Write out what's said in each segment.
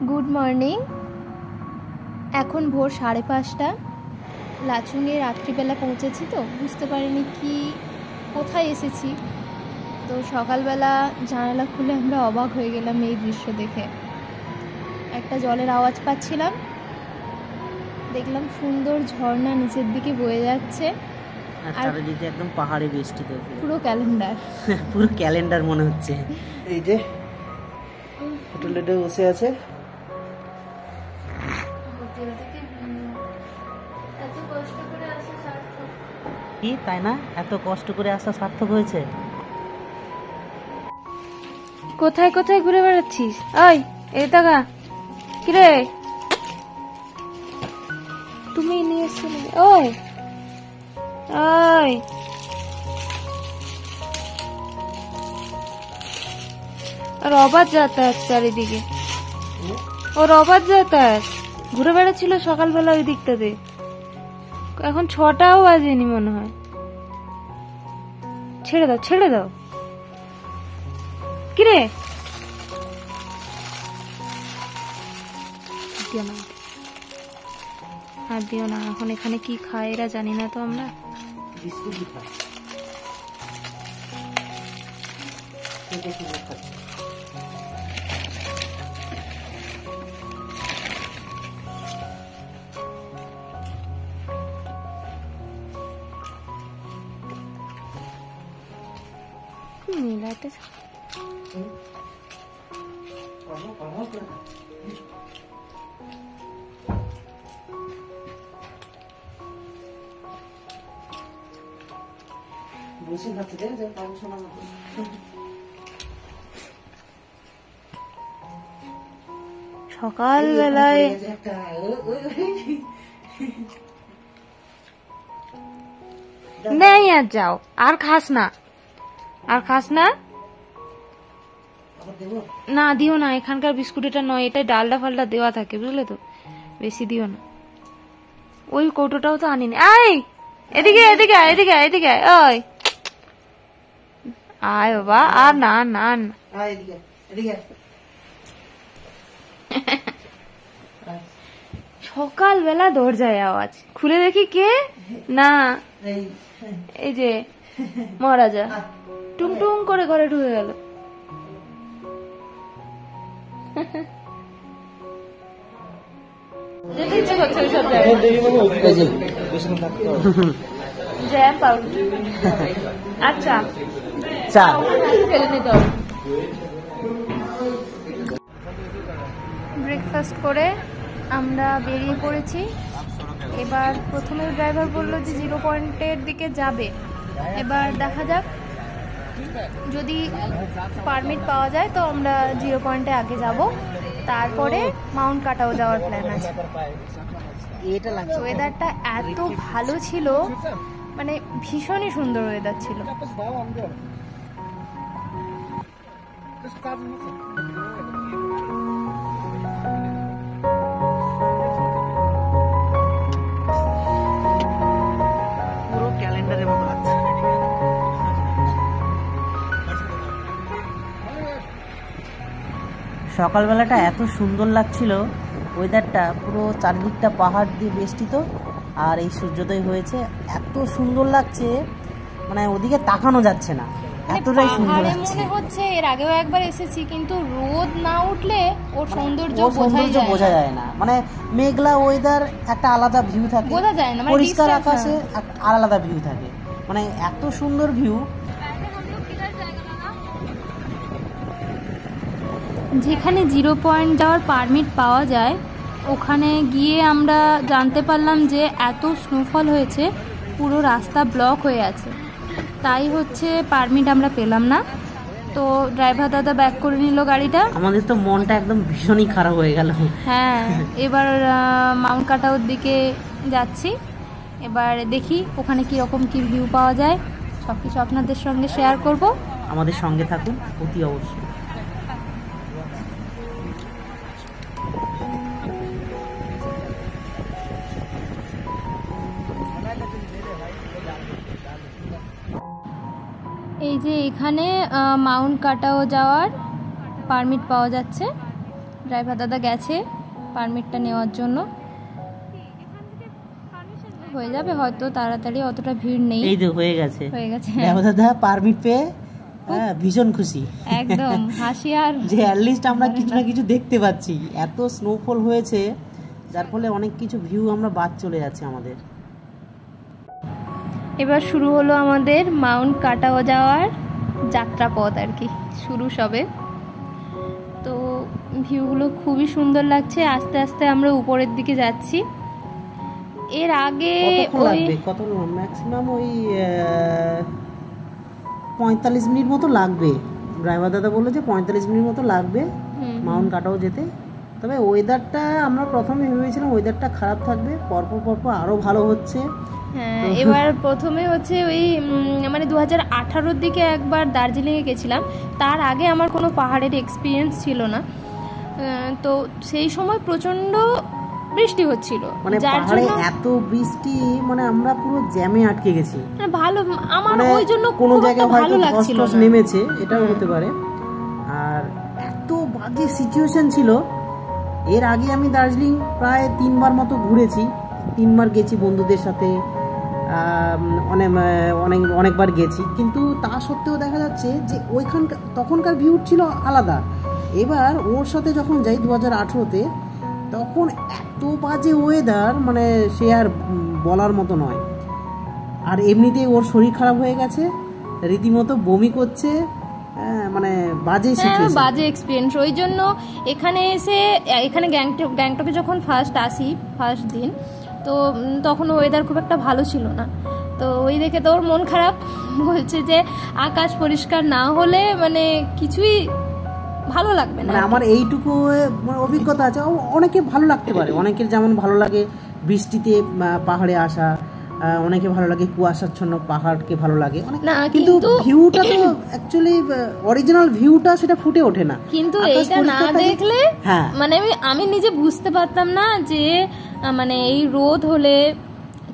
Good morning. এখন ভোর 5:30। লাচুংয়ে রাত্রিবেলা পৌঁছেছি, তো বুঝতে পারিনি কি কোথায় এসেছি। তো সকালবেলা জানালা খুলে আমরা অবাক হয়ে গেলাম এই দৃশ্য দেখে। একটা জলের আওয়াজ পাচ্ছিলাম, দেখলাম সুন্দর ঝর্ণা নিচের দিকে বয়ে যাচ্ছে, আর চারিদিকে একদম পাহাড়ে বেষ্টিত, পুরো ক্যালেন্ডার পুরো ক্যালেন্ডার মনে হচ্ছে। এই যে হোটেলে বসে আছে, কি তাই না? এত কষ্ট করে আসা সার্থক হয়েছে। কোথায় কোথায় ঘুরে বেড়াচ্ছিস? ওই এই টাকা কিরে তুমি নিয়ে এসেছিলে? ওই ওই আর অবাধ যাতায়াত চারিদিকে, ওর অবাধ যাতায়াত ঘুরে বেড়াচ্ছিল সকালবেলা ওই দিকটাতে। এখন 6টাও বাজেনি মনে হয়। ছেড়ে দাও ছেড়ে দাও। কিরে আর দিও না। এখন এখানে কি খায় এরা জানি না তো আমরা। মিলাতে সকালবেলায় নেই আর যাও, আর খাস না, আর খাস না। না দিও না, এখানকার বিস্কুট এটা নয়, এটা ডালডা ফালডা দেওয়া থাকে বুঝলে তো, বেশি দিও না। ওই কৌটোটাও তো আনিনি। আয় এদিকে এদিকে এদিকে এদিকে, ওই আয় বাবা। আর না না সকালবেলা দরজায় আওয়াজ, খুলে দেখি কে না, এই যে মহারাজা টুং টুং করে ঘরে ঢুকে গেল। যেতে ইচ্ছে করছে ওইসব জ্যাম পাউরুটি। আচ্ছা চা ফেলে নিতে হবে। ব্রেকফাস্ট করে আমরা বেরিয়ে পড়েছি। এবার প্রথমে ড্রাইভার বললো যে 0 পয়েন্টের দিকে যাবে। এবার দেখা যাক, যদি পারমিট পাওয়া যায় তো আমরা 0 পয়েন্টে আগে যাব, তারপরে মাউন্ট কাটাও যাওয়ার প্ল্যান আছে। ওয়েদারটা এত ভালো ছিল, মানে ভীষণই সুন্দর ওয়েদার ছিল। পুরো ক্যালেন্ডারের মতো লাগছে। সকালবেলাটা এত সুন্দর লাগছিল, ওয়েদারটা পুরো চারিদিকটা পাহাড় দিয়ে বেষ্টিত, আর এই সূর্যোদয় হয়েছে, এত সুন্দর লাগছে, মানে ওদিকে তাকানো যাচ্ছে না, এতটাই সুন্দর লাগছে। মনে হচ্ছে এর আগেও একবার এসেছি, কিন্তু রোদ না উঠলে ওর সৌন্দর্য বোঝা যায় না। মানে মেঘলা ওয়েদার, একটা আলাদা ভিউ থাকে, বোঝা যায় না, পরিষ্কার আকাশে আলাদা ভিউ থাকে, মানে এত সুন্দর ভিউ। যেখানে 0 পয়েন্ট যাওয়ার পারমিট পাওয়া যায়, ওখানে গিয়ে আমরা জানতে পারলাম যে এত স্নোফল হয়েছে, পুরো রাস্তা ব্লক হয়ে আছে, তাই হচ্ছে পারমিট আমরা পেলাম না। তো ড্রাইভার দাদা ব্যাক করে নিল গাড়িটা। আমাদের তো মনটা একদম ভীষণই খারাপ হয়ে গেল। হ্যাঁ, এবার মাউন্ট কাটাওর দিকে যাচ্ছি। এবার দেখি ওখানে কীরকম কী ভিউ পাওয়া যায়, সব কিছু আপনাদের সঙ্গে শেয়ার করব। আমাদের সঙ্গে থাকুন অতি অবশ্যই। এই যে এখানে মাউন্ট কাটাও যাওয়ার পারমিট পাওয়া যাচ্ছে। ড্রাইভার দাদা গেছে পারমিটটা নেওয়ার জন্য। হয়ে যাবে হয়তো তাড়াতাড়ি, অতটা ভিড় নেই। এই তো হয়ে গেছে, ড্রাইভার দাদা পারমিট পেয়ে ভীষণ খুশি, একদম হাসি। আর যে অ্যাটলিস্ট আমরা কিছু না কিছু দেখতে পাচ্ছি। এত স্নোফল হয়েছে যার ফলে অনেক কিছু ভিউ আমরা বাদ চলে যাচ্ছে আমাদের। এবার শুরু হলো আমাদের মাউন্ট কাটাও যাওয়ার যাত্রাপথ আর কি, শুরু সবে। তো ভিউগুলো খুবই সুন্দর লাগছে। আস্তে আস্তে আমরা উপরের দিকে যাচ্ছি। এর আগে কত ম্যাক্সিমাম ওই 45 মিনিট মতো লাগবে। ড্রাইভার দাদা বললো যে 45 মিনিট মতো লাগবে মাউন্ট কাটাও যেতে। তবে ওয়েদারটা আমরা প্রথমে ভেবেছিলাম ওয়েদারটা খারাপ থাকবে, পরপর পরপর আরও ভালো হচ্ছে। হ্যাঁ, এবার প্রথমে হচ্ছে ওই মানে 2018-র দিকে একবার দার্জিলিংয়ে গেছিলাম। তার আগে আমার কোনো পাহাড়ের এক্সপিরিয়েন্স ছিল না। তো সেই সময় প্রচণ্ড বৃষ্টি হচ্ছিল, মানে পাহাড়ে এত বৃষ্টি, মানে আমরা পুরো জ্যামে আটকে গেছি। ভালো, আমার ওই জন্য কোনো জায়গায় হয়তো কষ্ট নেমেছে, এটাও হতে পারে। আর এত বাজে সিচুয়েশন ছিল। এর আগে আমি দার্জিলিং প্রায় 3বার মতো ঘুরেছি, 3বার গেছি বন্ধুদের সাথে, অনেকবার গেছি। কিন্তু তা সত্ত্বেও দেখা যাচ্ছে যে তখনকার ভিউ ছিল আলাদা। এবার ওর সাথে যখন যাই 2018-তে, তখন এত বাজে ওয়েদার, মানে সে আর বলার মতো নয়। আর এমনিতেই ওর শরীর খারাপ হয়ে গেছে, রীতিমতো বমি করছে, মানে বাজে সিচুয়েশন, বাজে এক্সপিরিয়েন্স। ওই জন্য এখানে গ্যাংটকে যখন ফার্স্ট দিন, তো তখন ওয়েদার খুব একটা ভালো ছিল না। তো ওই দেখে তো ওর মন খারাপ, বলছে যে আকাশ পরিষ্কার না হলে মানে কিছুই ভালো লাগবে না। আমার এইটুকু অভিজ্ঞতা আছে। অনেকে ভালো লাগতে পারে, অনেকের যেমন ভালো লাগে বৃষ্টিতে পাহাড়ে আসা, অনেকে ভালো লাগে কুয়াশাচ্ছন্ন পাহাড়কে ভালো লাগে, কিন্তু ভিউটা তো অ্যাকচুয়ালি অরিজিনাল ভিউটা সেটা ফুটে ওঠে না। কিন্তু এইটা না দেখলে মানে আমি নিজে বুঝতে পারতাম না যে মানে এই রোদ হলে,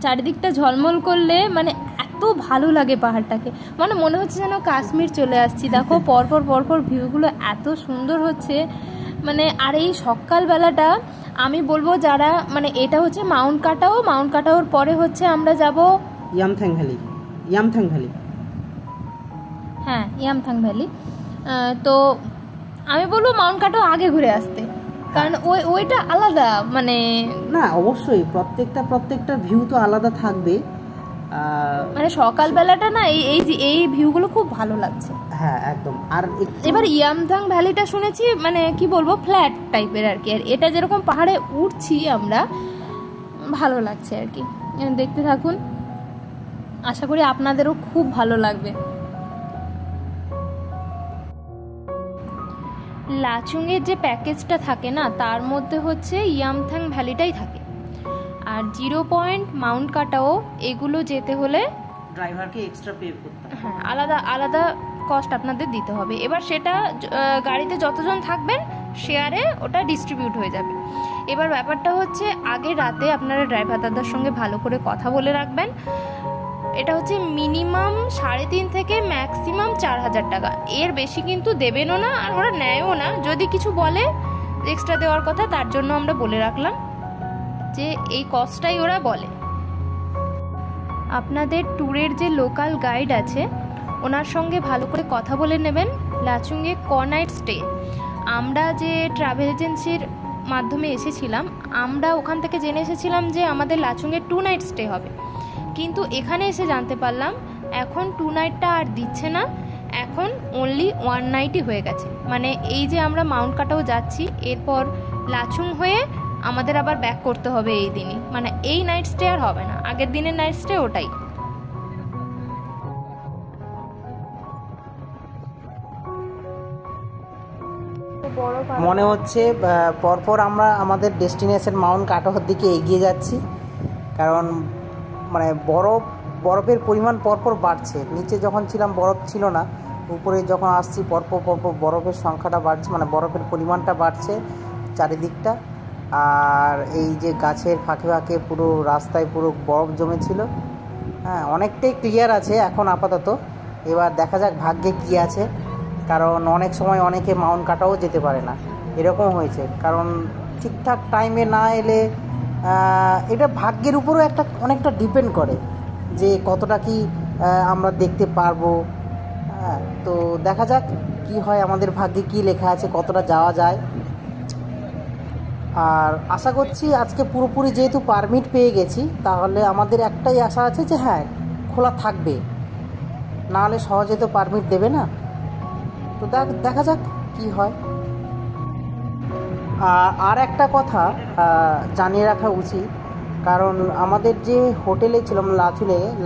চারিদিকটা ঝলমল করলে মানে এত ভালো লাগে পাহাড়টাকে। মানে মনে হচ্ছে যেন কাশ্মীর চলে আসছি। দেখো পরপর ভিউগুলো এত সুন্দর হচ্ছে মানে। আর এই সকালবেলাটা আমি বলবো যারা মানে, এটা হচ্ছে মাউন্ট কাটাওর পরে হচ্ছে আমরা যাব ইয়ামথাং ভ্যালি। হ্যাঁ, ইয়ামথাং ভ্যালি। তো আমি বলবো মাউন্ট কাটাও আগে ঘুরে আসতে, কারণ ওইটা আলাদা। মানে না, অবশ্যই প্রত্যেকটা ভিউ তো আলাদা থাকবে। মানে সকালবেলাটা না এই ভিউগুলো খুব ভালো লাগছে। হ্যাঁ, একদম। আর এবার ইয়ামথাং ভ্যালিটা শুনেছি মানে কি বলবো, ফ্ল্যাট টাইপের আর কি। আর এটা যেরকম পাহাড়ে উঠছি আমরা, ভালো লাগছে আর কি। দেখতে থাকুন, আশা করি আপনাদেরও খুব ভালো লাগবে। লাচুংয়ের যে প্যাকেজটা থাকে না, তার মধ্যে হচ্ছে ইয়ামথাং ভ্যালিটাই থাকে। আর 0 পয়েন্ট, মাউন্ট কাটাও, এগুলো যেতে হলে ড্রাইভারকে এক্সট্রা পে করতে হবে। হ্যাঁ, আলাদা কস্ট আপনাদের দিতে হবে। এবার সেটা গাড়িতে যতজন থাকবেন শেয়ারে ওটা ডিস্ট্রিবিউট হয়ে যাবে। এবার ব্যাপারটা হচ্ছে আগের রাতে আপনারা ড্রাইভার দাদার সঙ্গে ভালো করে কথা বলে রাখবেন। এটা হচ্ছে মিনিমাম 3.5 থেকে ম্যাক্সিমাম 4000 টাকা। এর বেশি কিন্তু দেবেনও না, আর ওরা নেয়ও না। যদি কিছু বলে এক্সট্রা দেওয়ার কথা, তার জন্য আমরা বলে রাখলাম যে এই কস্টটাই ওরা বলে। আপনাদের ট্যুরের যে লোকাল গাইড আছে, ওনার সঙ্গে ভালো করে কথা বলে নেবেন। লাচুংয়ে নাইট স্টে, আমরা যে ট্রাভেল এজেন্সির মাধ্যমে এসেছিলাম, আমরা ওখান থেকে জেনে এসেছিলাম যে আমাদের লাচুংয়ে 2 নাইট স্টে হবে। কিন্তু এখানে এসে জানতে পারলাম এখন 2 নাইটটা আর দিচ্ছে না, এখন অনলি 1 নাইটই হয়ে গেছে। মানে এই যে আমরা মাউন্ট কাটাও যাচ্ছি, এরপর লাচুং হয়ে আমাদের আবার ব্যাক করতে হবে এই দিনই। মানে এই নাইট স্টে আর হবে না, আগের দিনের নাইট স্টে ওটাই। মনে হচ্ছে পরপর আমরা আমাদের ডেস্টিনেশন মাউন্ট কাটাওর দিকে এগিয়ে যাচ্ছি, কারণ মানে বরফের পরিমাণ পরপর বাড়ছে। নিচে যখন ছিলাম বরফ ছিল না, উপরে যখন আসছি পরপর বরফের সংখ্যাটা বাড়ছে, মানে বরফের পরিমাণটা বাড়ছে চারিদিকটা। আর এই যে গাছের ফাঁকে পুরো রাস্তায় পুরো বরফ জমেছিল। হ্যাঁ, অনেকটাই ক্লিয়ার আছে এখন আপাতত। এবার দেখা যাক ভাগ্যে কী আছে, কারণ অনেক সময় অনেকে মাউন্ট কাটাও যেতে পারে না। এরকম হয়েছে। কারণ ঠিকঠাক টাইমে না এলে এটা ভাগ্যের উপরও অনেকটা ডিপেন্ড করে যে কতটা কি আমরা দেখতে পারবো। তো দেখা যাক কি হয়, আমাদের ভাগ্যে কি লেখা আছে, কতটা যাওয়া যায়। আর আশা করছি আজকে পুরোপুরি যেহেতু পারমিট পেয়ে গেছি, তাহলে আমাদের একটাই আশা আছে যে হ্যাঁ খোলা থাকবে, নাহলে সহজে তো পারমিট দেবে না। তো দেখা যাক কি হয়। আর একটা কথা জানিয়ে রাখা উচিত, কারণ আমাদের যে হোটেলে ছিলাম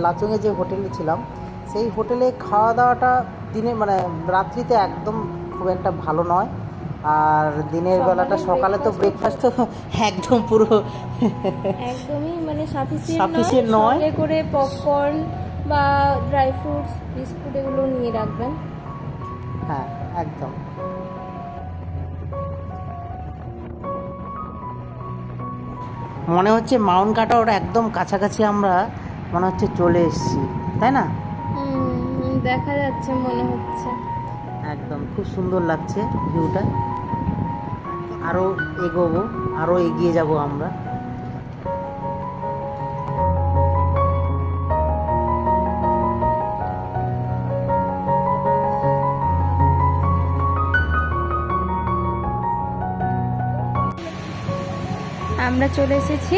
লাচুংয়ে যে হোটেলে ছিলাম, সেই হোটেলে খাওয়া দাওয়াটা রাত্রিতে একদম খুব একটা ভালো নয়। আর দিনের বেলাটা সকালে তো ব্রেকফাস্ট তো একদম পুরো একদমই সাফিসিয়েন্ট নয়। সঙ্গে করে পপকর্ন বা ড্রাই ফ্রুটস, বিস্কুট এগুলো নিয়ে রাখবেন। হ্যাঁ একদম। মনে হচ্ছে মাউন্ট কাটাওয়ার একদম কাছাকাছি আমরা মনে হচ্ছে চলে এসেছি, তাই না? দেখা যাচ্ছে, মনে হচ্ছে একদম খুব সুন্দর লাগছে ভিউটা। আরো এগোবো, আরো এগিয়ে যাব আমরা। আমরা চলে এসেছি।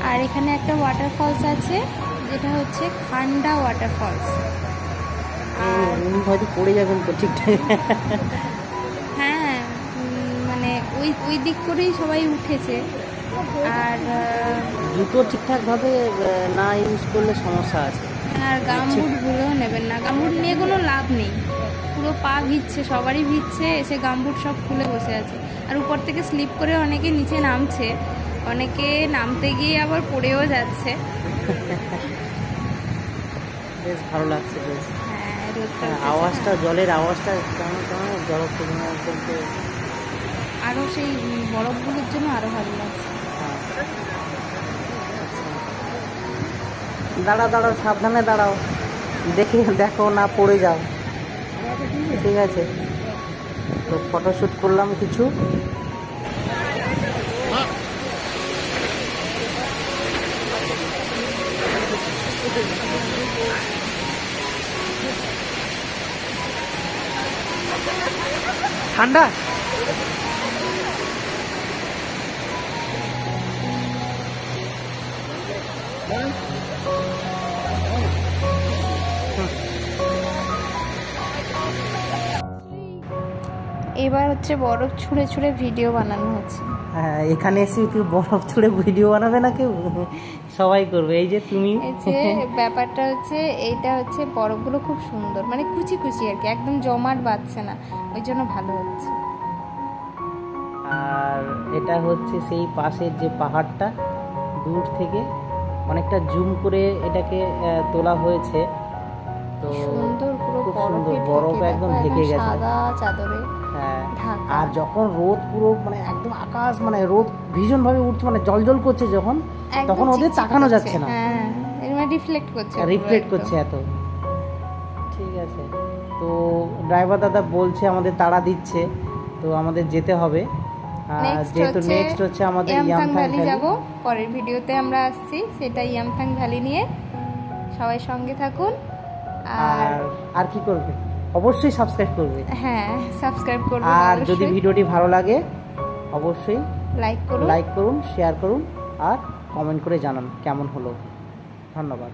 আর এখানে একটা ওয়াটারফলস আছে, যেটা হচ্ছে খান্ডা ওয়াটারফলস। আর হয়তো পড়ে যাবেন তো ঠিকঠাক। হ্যাঁ, মানে ওই দিক করেই সবাই উঠেছে। আর জুতো ঠিকঠাকভাবে না ইউজ করলে সমস্যা আছে। আর গামবুটগুলোও নেবেন না, গামবুট নিয়ে কোনো লাভ নেই, পুরো পা ভিজছে, সবারই ভিজছে, এসে গামবুট সব খুলে বসে আছে। আর উপর থেকে স্লিপ করে অনেকে নিচে নামছে, অনেকে নামতে গিয়ে আবার পড়েও যাচ্ছে। বেশ ভালো লাগছে। বেশ হ্যাঁ, আওয়াজটা, জলের আওয়াজটা কেমন আরও সেই বরফগুলোর জন্য আরও ভালো লাগছে। দাঁড়াও, সাবধানে দাঁড়াও, দেখো না পড়ে যাও। ঠিক আছে, তো ফটোশ্যুট করলাম কিছু। ঠান্ডা এবার হচ্ছে বরফ ছুঁড়ে ছুঁড়ে ভিডিও বানানো হচ্ছে। হ্যাঁ, এখানে এসে কেউ বরফ ছুঁড়ে ভিডিও বানাবে না, কেউ সবাই করবে। এই যে তুমি, ব্যাপারটা হচ্ছে এইটা হচ্ছে বরফগুলো খুব সুন্দর, মানে কুচি কুচি আর কি, একদম জমাট বাঁধছে না, ওই জন্য ভালো হচ্ছে। আর এটা হচ্ছে সেই পাশের যে পাহাড়টা, দূর থেকে অনেকটা জুম করে এটাকে তোলা হয়েছে। তো সুন্দর, পুরো খুব সুন্দর, বরফ একদম ঢেকে গেছে সাদা চাদরে। হ্যাঁ, আর যখন রোদ পুরো একদম আকাশ রোদ ভীষণ ভাবে উঠছে, জল করছে যখন, তখন ওদের তাকানো যাচ্ছে না। হ্যাঁ, রিফ্লেক্ট করছে এত। ঠিক আছে, তো ড্রাইভার দাদা বলছে, আমাদের তাড়া দিচ্ছে, তো আমাদের যেতে হবে। যেহেতু নেক্সট হচ্ছে আমাদের ইয়ামথাং ভ্যালি যাব। পরের ভিডিওতে আমরা আসছি, সেটা ইয়ামথাং ভ্যালি নিয়ে। সবাই সঙ্গে থাকুন। আর কি করবে, অবশ্যই সাবস্ক্রাইব করবে। হ্যাঁ, সাবস্ক্রাইব করবেন। আর যদি ভিডিওটি ভালো লাগে অবশ্যই লাইক করুন, শেয়ার করুন, আর কমেন্ট করে জানান কেমন হলো। ধন্যবাদ।